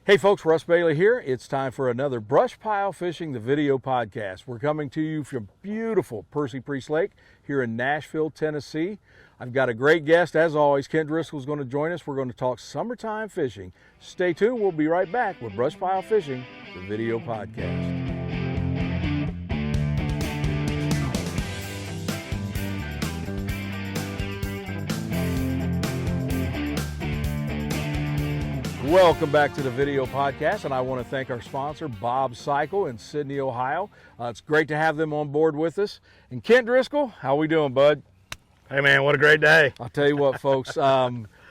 Hey folks, Russ Bailey here. It's time for another BrushPile Fishing, the video podcast. We're coming to you from beautiful Percy Priest Lake here in Nashville, Tennessee. I've got a great guest, as always. Kent Driscoll is going to join us. We're going to talk summertime fishing. Stay tuned. We'll be right back with BrushPile Fishing, the video podcast. Welcome back to the video podcast, and I want to thank our sponsor, Bob Cycle in Sydney, Ohio. It's great to have them on board with us. And Kent Driscoll, how we doing, bud? Hey, man, what a great day. I'll tell you what, folks,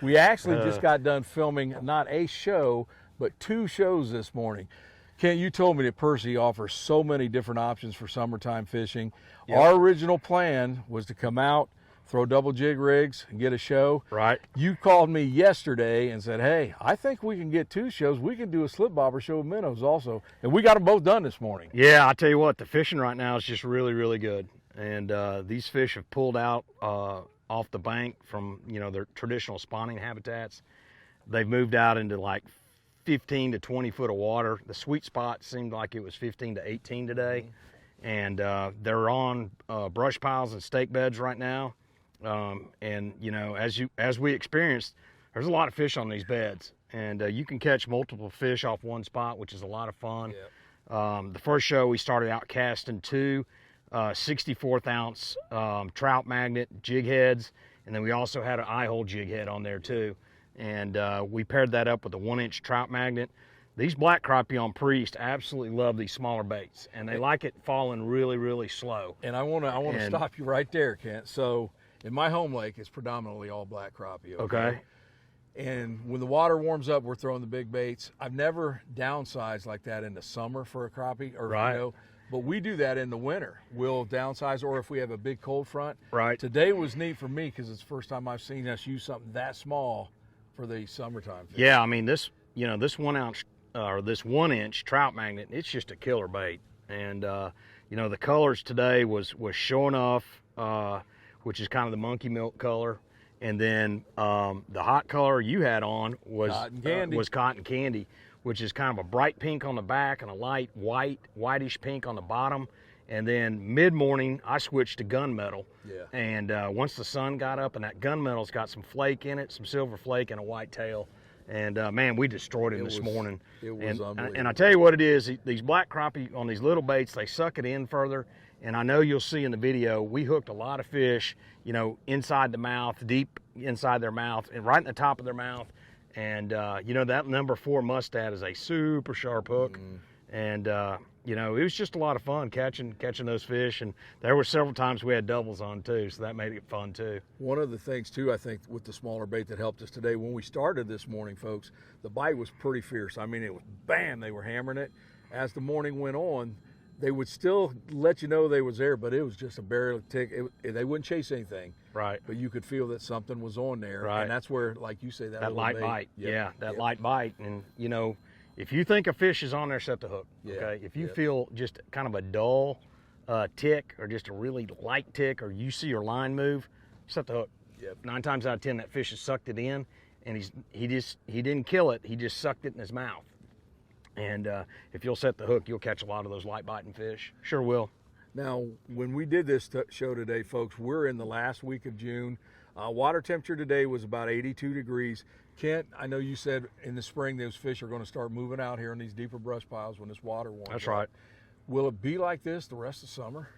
we actually just got done filming not a show, but two shows this morning. Kent, you told me that Percy offers so many different options for summertime fishing. Yep. Our original plan was to come out, throw double jig rigs and get a show. Right. You called me yesterday and said, hey, I think we can get two shows. We can do a slip bobber show with minnows also. And we got them both done this morning. Yeah, I tell you what, the fishing right now is just really, really good. And these fish have pulled out off the bank from, their traditional spawning habitats. They've moved out into like 15 to 20 foot of water. The sweet spot seemed like it was 15 to 18 today. And they're on brush piles and stake beds right now. As we experienced, there's a lot of fish on these beds, and you can catch multiple fish off one spot, which is a lot of fun. Yep. The first show we started out casting two 64th ounce trout magnet jig heads, and then we also had an eye hole jig head on there too, and we paired that up with a 1-inch trout magnet. These black crappie on Priest absolutely love these smaller baits, and they like it falling really, really slow. And I want to stop you right there, Kent. So in my home lake, it's predominantly all black crappie. Okay. And when the water warms up, we're throwing the big baits. I've never downsized like that in the summer for a crappie, right. But we do that in the winter. We'll downsize, or if we have a big cold front. Right. Today was neat for me because it's the first time I've seen us use something that small for the summertime fishing. Yeah, I mean this 1 ounce or this 1-inch trout magnet, it's just a killer bait. And the colors today was Show Enough, which is kind of the monkey milk color, and then the hot color you had on was cotton candy, which is kind of a bright pink on the back and a light whitish pink on the bottom. And then mid-morning, I switched to gunmetal. Yeah. And once the sun got up, and that gunmetal's got some flake in it, some silver flake and a white tail. And man, we destroyed him this morning. It was unbelievable. And I tell you what it is, these black crappie on these little baits, they suck it in further. And I know you'll see in the video, we hooked a lot of fish, inside the mouth, deep inside their mouth, and right in the top of their mouth. And, that number 4 mustad is a super sharp hook. And, it was just a lot of fun catching those fish. And there were several times we had doubles on too, so that made it fun too. One of the things too, I think, with the smaller bait that helped us today, when we started this morning, folks, the bite was pretty fierce. I mean, it was bam, they were hammering it. As the morning went on, they would still let you know they was there, but it was just a barely tick. They wouldn't chase anything. Right. But you could feel that something was on there. Right. And that's where, like you say, that light bite. Yep. Yeah, that light bite. And, if you think a fish is on there, set the hook. Yeah. Okay. If you feel just kind of a dull tick or just a really light tick, or you see your line move, set the hook. Yep. 9 times out of 10, that fish has sucked it in, and he didn't kill it. He just sucked it in his mouth. And if you'll set the hook, you'll catch a lot of those light biting fish. Sure will. Now, when we did this show today, folks, we're in the last week of June. Water temperature today was about 82 degrees. Kent, I know you said in the spring those fish are going to start moving out here in these deeper brush piles when this water warms up. That's right. Will it be like this the rest of summer?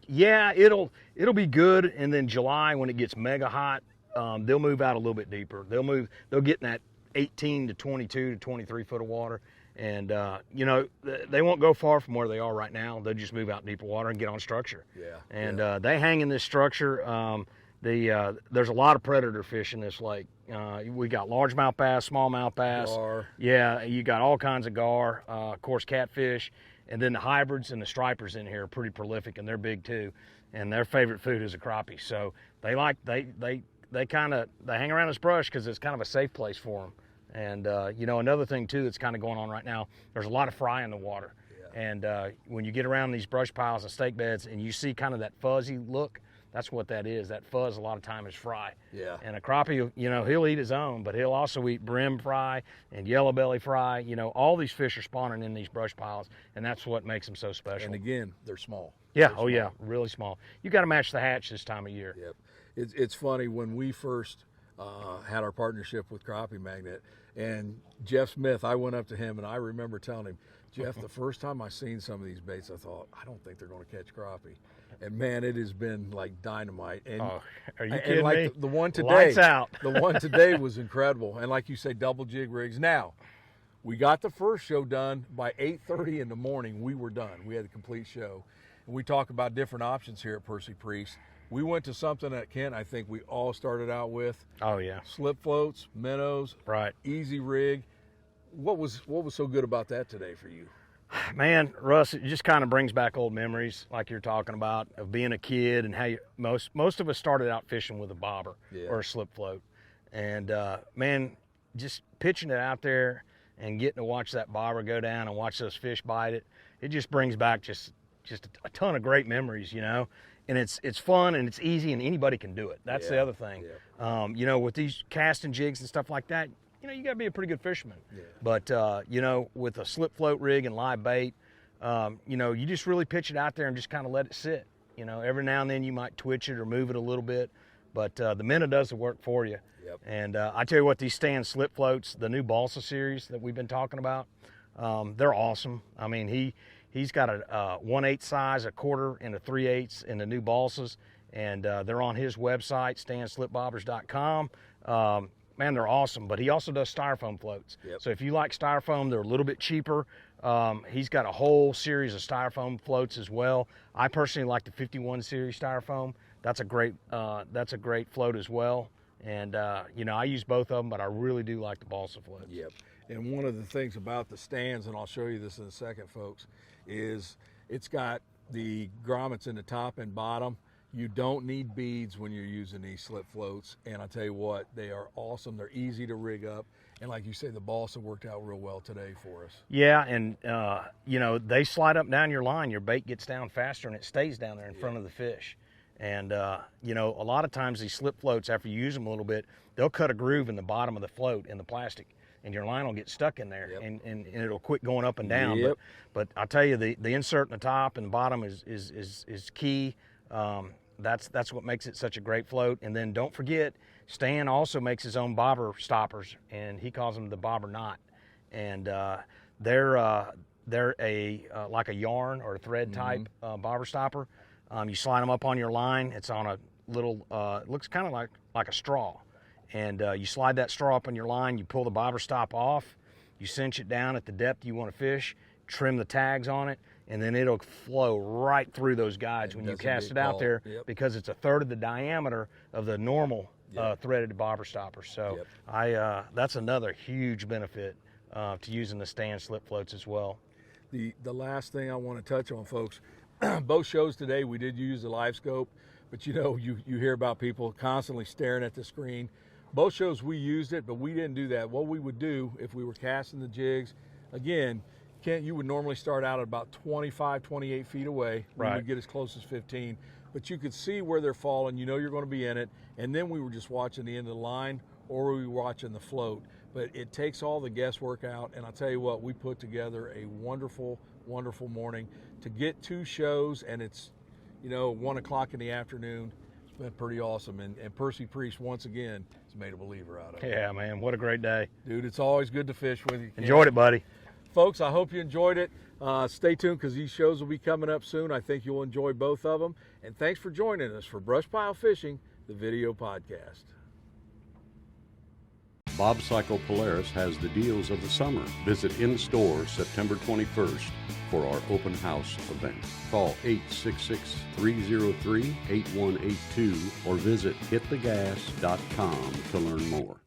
Yeah, it'll be good. And then July, when it gets mega hot, they'll move out a little bit deeper. They'll get in that 18 to 22 to 23 foot of water. And, they won't go far from where they are right now. They'll just move out deeper water and get on structure. Yeah. And they hang in this structure. There's a lot of predator fish in this lake. We got largemouth bass, smallmouth bass. Gar. Yeah, you got all kinds of gar, of course, catfish. And then the hybrids and the stripers in here are pretty prolific, and they're big too. And their favorite food is a crappie. So they hang around this brush because it's kind of a safe place for them. And, another thing, too, that's kind of going on right now, there's a lot of fry in the water. Yeah. And when you get around these brush piles and stake beds and you see kind of that fuzzy look, That's what that is. That fuzz a lot of time is fry. Yeah. And a crappie, you know, he'll eat his own, but he'll also eat brim fry and yellow belly fry. You know, all these fish are spawning in these brush piles, and that's what makes them so special. And again, they're small. Yeah, oh yeah, really small. You got to match the hatch this time of year. Yep. It's funny, when we first had our partnership with Crappie Magnet, and Jeff Smith, I went up to him and I remember telling him, Jeff, the first time I seen some of these baits, I thought, I don't think they're going to catch crappie. And man, it has been like dynamite. And, are you kidding and like me? the one today, Lights out. the one today was incredible. And like you say, double jig rigs. Now, we got the first show done by 8:30 in the morning. We were done. We had a complete show. And we talk about different options here at Percy Priest. We went to something that, Kent, I think we all started out with. Oh yeah. Slip floats, minnows, Right. easy rig. What was so good about that today for you? Man, Russ, it just kind of brings back old memories, like you're talking about, of being a kid and how you, most of us started out fishing with a bobber or a slip float, and man, just pitching it out there and getting to watch that bobber go down and watch those fish bite it, it just brings back just a ton of great memories, you know. And it's fun and it's easy and anybody can do it. That's the other thing. Yeah. You know, with these casting jigs and stuff like that, you know, you got to be a pretty good fisherman. Yeah. But, you know, with a slip float rig and live bait, you know, you just really pitch it out there and just kind of let it sit. You know, every now and then you might twitch it or move it a little bit, but the minnow does the work for you. Yep. And I tell you what, these stand slip floats, the new balsa series that we've been talking about, they're awesome. I mean, he's got a 1/8 size, a quarter, and a 3/8 in the new balsas, and they're on his website, stanslipbobbers.com. Man, they're awesome, but he also does styrofoam floats. Yep. So if you like styrofoam, they're a little bit cheaper. He's got a whole series of styrofoam floats as well. I personally like the 51 series styrofoam. That's a great float as well. And you know, I use both of them, but I really do like the balsa floats. Yep. And one of the things about the stands, and I'll show you this in a second, folks, is it's got the grommets in the top and bottom. You don't need beads when you're using these slip floats, and I tell you what, they are awesome. They're easy to rig up, and like you say, the balsa worked out real well today for us. Yeah, and you know, they slide up and down your line. Your bait gets down faster, and it stays down there in front of the fish. And you know, a lot of times these slip floats, after you use them a little bit, they'll cut a groove in the bottom of the float in the plastic, and your line will get stuck in there, and it'll quit going up and down. Yep. But I tell you, the insert in the top and bottom is key. That's what makes it such a great float. And then don't forget, Stan also makes his own bobber stoppers, and he calls them the bobber knot. And they're a like a yarn or a thread type bobber stopper. You slide them up on your line. It's on a little, it looks kind of like a straw. And you slide that straw up on your line, you pull the bobber stop off, you cinch it down at the depth you want to fish, trim the tags on it, and then it'll flow right through those guides when you cast it out there, because it's 1/3 of the diameter of the normal threaded bobber stopper. So that's another huge benefit to using the stand slip floats as well. The last thing I want to touch on, folks, both shows today we did use the live scope, but you know, you hear about people constantly staring at the screen. Both shows we used it, but we didn't do that. What we would do if we were casting the jigs, again, Kent, you would normally start out at about 25, 28 feet away. Right. We would get as close as 15, but you could see where they're falling. You know you're going to be in it, and then we were just watching the end of the line, or we were watching the float. But it takes all the guesswork out, and I'll tell you what, we put together a wonderful, wonderful morning to get 2 shows, and it's, you know, 1 o'clock in the afternoon. It's been pretty awesome, and Percy Priest, once again, has made a believer out of it. Yeah, man, what a great day. Dude, it's always good to fish with you. Enjoyed it, buddy. Folks, I hope you enjoyed it. Stay tuned, because these shows will be coming up soon. I think you'll enjoy both of them. And thanks for joining us for BrushPile Fishing, the video podcast. Bob Cycle Polaris has the deals of the summer. Visit in store September 21st for our open house event. Call 866-303-8182 or visit hitthegas.com to learn more.